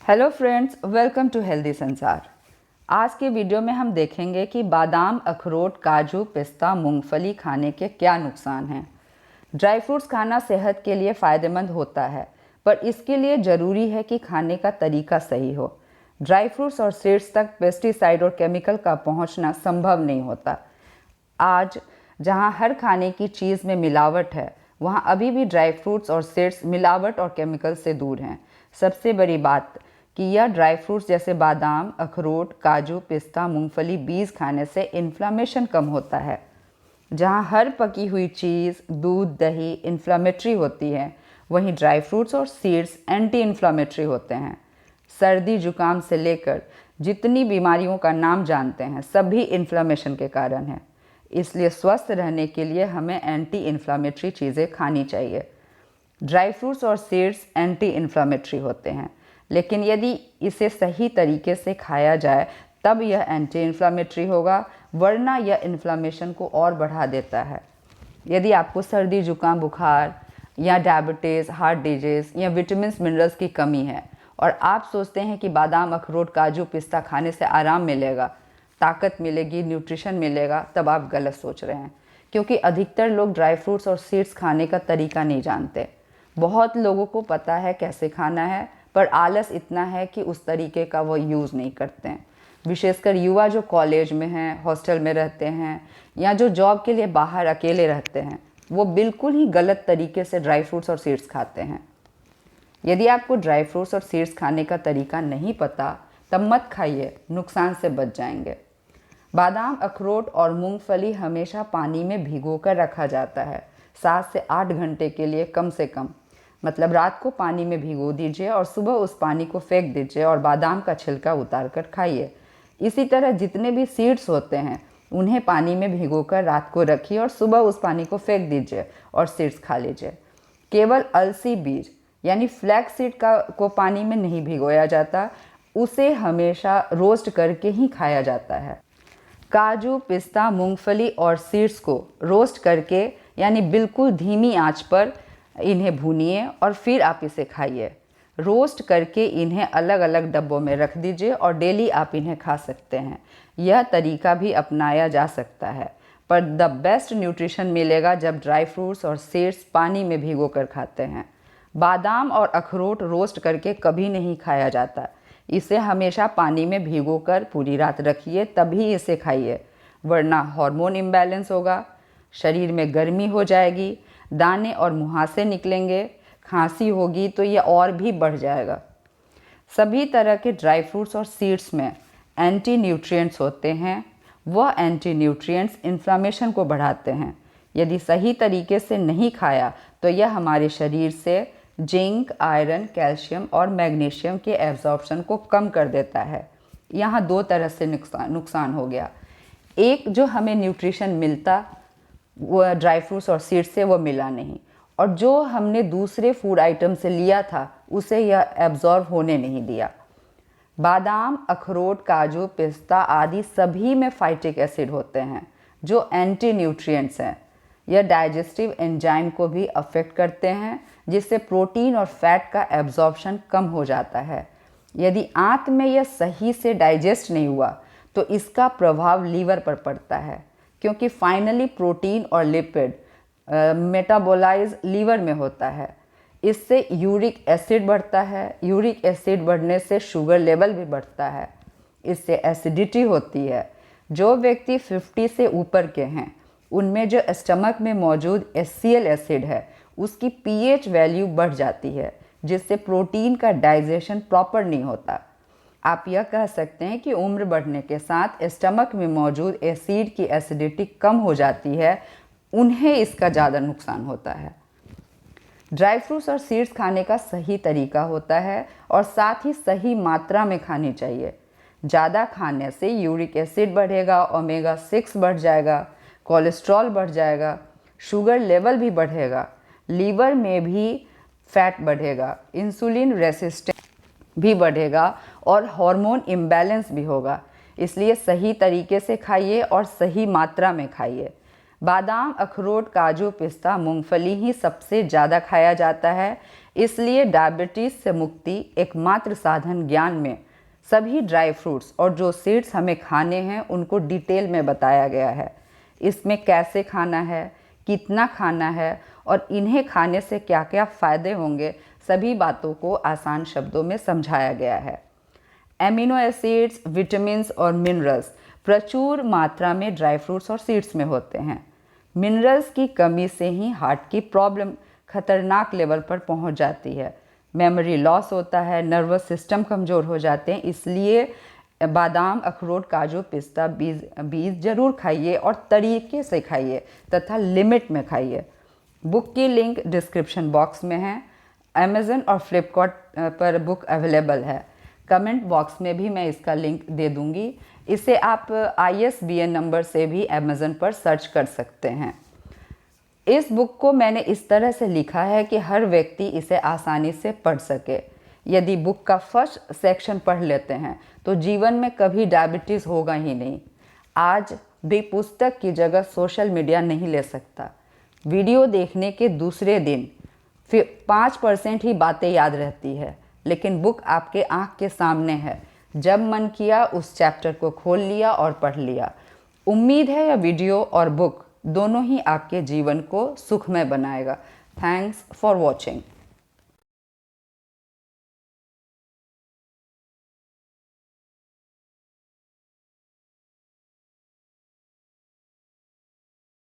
Hello friends, welcome to healthy Sansar. आज के video में हम देखेंगे कि बादाम, अखरोट, काजू, पिस्ता, मूंगफली खाने के क्या नुकसान हैं। ड्राई फ्रूट्स खाना सेहत के लिए फ़ायदेमंद होता है, पर इसके लिए ज़रूरी है कि खाने का तरीका सही हो। ड्राई फ्रूट्स और सीड्स तक पेस्टिसाइड और केमिकल का पहुंचना संभव नहीं होता। आज जहां हर खाने की चीज़ में मिलावट है, वहां अभी भी ड्राई फ्रूट्स और सीड्स मिलावट और केमिकल से दूर हैं। सबसे बड़ी बात कि यह ड्राई फ्रूट्स जैसे बादाम, अखरोट, काजू, पिस्ता, मूंगफली बीज खाने से इन्फ्लामेशन कम होता है। जहां हर पकी हुई चीज़, दूध, दही इन्फ्लामेटरी होती है, वहीं ड्राई फ्रूट्स और सीड्स एंटी इन्फ्लामेटरी होते हैं। सर्दी जुकाम से लेकर जितनी बीमारियों का नाम जानते हैं, सभी इन्फ्लामेशन के कारण है। इसलिए स्वस्थ रहने के लिए हमें एंटी इन्फ्लामेटरी चीज़ें खानी चाहिए। ड्राई फ्रूट्स और सीड्स एंटी इन्फ्लामेटरी होते हैं, लेकिन यदि इसे सही तरीके से खाया जाए तब यह एंटी इन्फ्लामेटरी होगा, वरना यह इन्फ्लामेशन को और बढ़ा देता है। यदि आपको सर्दी जुकाम, बुखार या डायबिटीज़, हार्ट डिजीज़ या विटामिन मिनरल्स की कमी है और आप सोचते हैं कि बादाम, अखरोट, काजू, पिस्ता खाने से आराम मिलेगा, ताकत मिलेगी, न्यूट्रिशन मिलेगा, तब आप गलत सोच रहे हैं। क्योंकि अधिकतर लोग ड्राई फ्रूट्स और सीड्स खाने का तरीका नहीं जानते। बहुत लोगों को पता है कैसे खाना है, पर आलस इतना है कि उस तरीके का वो यूज़ नहीं करते हैं। विशेषकर युवा जो कॉलेज में हैं, हॉस्टल में रहते हैं या जो जॉब के लिए बाहर अकेले रहते हैं, वो बिल्कुल ही गलत तरीके से ड्राई फ्रूट्स और सीड्स खाते हैं। यदि आपको ड्राई फ्रूट्स और सीड्स खाने का तरीका नहीं पता, तब मत खाइए, नुकसान से बच जाएंगे। बादाम, अखरोट और मूंगफली हमेशा पानी में भिगोकर रखा जाता है, 7 से 8 घंटे के लिए कम से कम। मतलब रात को पानी में भिगो दीजिए और सुबह उस पानी को फेंक दीजिए और बादाम का छिलका उतार कर खाइए। इसी तरह जितने भी सीड्स होते हैं, उन्हें पानी में भिगोकर रात को रखिए और सुबह उस पानी को फेंक दीजिए और सीड्स खा लीजिए। केवल अलसी बीज यानी फ्लैक्स सीड को पानी में नहीं भिगोया जाता, उसे हमेशा रोस्ट करके ही खाया जाता है। काजू, पिस्ता, मूंगफली और सीड्स को रोस्ट करके यानी बिल्कुल धीमी आंच पर इन्हें भूनिए और फिर आप इसे खाइए। रोस्ट करके इन्हें अलग अलग डब्बों में रख दीजिए और डेली आप इन्हें खा सकते हैं। यह तरीका भी अपनाया जा सकता है, पर द बेस्ट न्यूट्रिशन मिलेगा जब ड्राई फ्रूट्स और सीड्स पानी में भिगो कर खाते हैं। बादाम और अखरोट रोस्ट करके कभी नहीं खाया जाता। इसे हमेशा पानी में भिगोकर पूरी रात रखिए, तभी इसे खाइए, वरना हार्मोन इम्बैलेंस होगा, शरीर में गर्मी हो जाएगी, दाने और मुहासे निकलेंगे, खांसी होगी तो यह और भी बढ़ जाएगा। सभी तरह के ड्राई फ्रूट्स और सीड्स में एंटी न्यूट्रिएंट्स होते हैं। वह एंटी न्यूट्रिएंट्स इन्फ्लामेशन को बढ़ाते हैं। यदि सही तरीके से नहीं खाया तो यह हमारे शरीर से जिंक, आयरन, कैल्शियम और मैग्नीशियम के एब्जॉर्प्शन को कम कर देता है। यहाँ दो तरह से नुकसान हो गया। एक, जो हमें न्यूट्रिशन मिलता वो ड्राई फ्रूट्स और सीड्स से, वो मिला नहीं, और जो हमने दूसरे फूड आइटम से लिया था उसे यह एब्जॉर्ब होने नहीं दिया। बादाम, अखरोट, काजू, पिस्ता आदि सभी में फाइटिक एसिड होते हैं जो एंटी न्यूट्रिएंट्स हैं। यह डाइजेस्टिव एंजाइम को भी अफेक्ट करते हैं, जिससे प्रोटीन और फैट का एब्जॉर्प्शन कम हो जाता है। यदि आंत में यह सही से डाइजेस्ट नहीं हुआ तो इसका प्रभाव लीवर पर पड़ता है, क्योंकि फाइनली प्रोटीन और लिपिड मेटाबोलाइज लीवर में होता है। इससे यूरिक एसिड बढ़ता है। यूरिक एसिड बढ़ने से शुगर लेवल भी बढ़ता है। इससे एसिडिटी होती है। जो व्यक्ति 50 से ऊपर के हैं, उनमें जो स्टमक में मौजूद HCl एसिड है, उसकी pH वैल्यू बढ़ जाती है, जिससे प्रोटीन का डाइजेशन प्रॉपर नहीं होता। आप यह कह सकते हैं कि उम्र बढ़ने के साथ स्टमक में मौजूद एसिड की एसिडिटी कम हो जाती है, उन्हें इसका ज़्यादा नुकसान होता है। ड्राई फ्रूट्स और सीड्स खाने का सही तरीका होता है और साथ ही सही मात्रा में खानी चाहिए। ज़्यादा खाने से यूरिक एसिड बढ़ेगा, ओमेगा 6 बढ़ जाएगा, कोलेस्ट्रॉल बढ़ जाएगा, शुगर लेवल भी बढ़ेगा, लीवर में भी फैट बढ़ेगा, इंसुलिन रेसिस्टेंस भी बढ़ेगा और हार्मोन इम्बैलेंस भी होगा। इसलिए सही तरीके से खाइए और सही मात्रा में खाइए। बादाम, अखरोट, काजू, पिस्ता, मूंगफली ही सबसे ज़्यादा खाया जाता है। इसलिए डायबिटीज़ से मुक्ति एकमात्र साधन ज्ञान में सभी ड्राई फ्रूट्स और जो सीड्स हमें खाने हैं उनको डिटेल में बताया गया है। इसमें कैसे खाना है, कितना खाना है और इन्हें खाने से क्या क्या फ़ायदे होंगे, सभी बातों को आसान शब्दों में समझाया गया है। एमिनो एसिड्स, विटामिन्स और मिनरल्स प्रचुर मात्रा में ड्राई फ्रूट्स और सीड्स में होते हैं। मिनरल्स की कमी से ही हार्ट की प्रॉब्लम खतरनाक लेवल पर पहुंच जाती है, मेमोरी लॉस होता है, नर्वस सिस्टम कमज़ोर हो जाते हैं। इसलिए बादाम, अखरोट, काजू, पिस्ता बीज ज़रूर खाइए और तरीके से खाइए तथा लिमिट में खाइए। बुक की लिंक डिस्क्रिप्शन बॉक्स में है। अमेज़न और फ्लिपकार्ट पर बुक अवेलेबल है। कमेंट बॉक्स में भी मैं इसका लिंक दे दूंगी। इसे आप ISBN नंबर से भी अमेज़न पर सर्च कर सकते हैं। इस बुक को मैंने इस तरह से लिखा है कि हर व्यक्ति इसे आसानी से पढ़ सके। यदि बुक का फर्स्ट सेक्शन पढ़ लेते हैं तो जीवन में कभी डायबिटीज़ होगा ही नहीं। आज भी पुस्तक की जगह सोशल मीडिया नहीं ले सकता। वीडियो देखने के दूसरे दिन फिर 5% ही बातें याद रहती है, लेकिन बुक आपके आँख के सामने है। जब मन किया उस चैप्टर को खोल लिया और पढ़ लिया। उम्मीद है यह वीडियो और बुक दोनों ही आपके जीवन को सुखमय बनाएगा। Thanks for watching.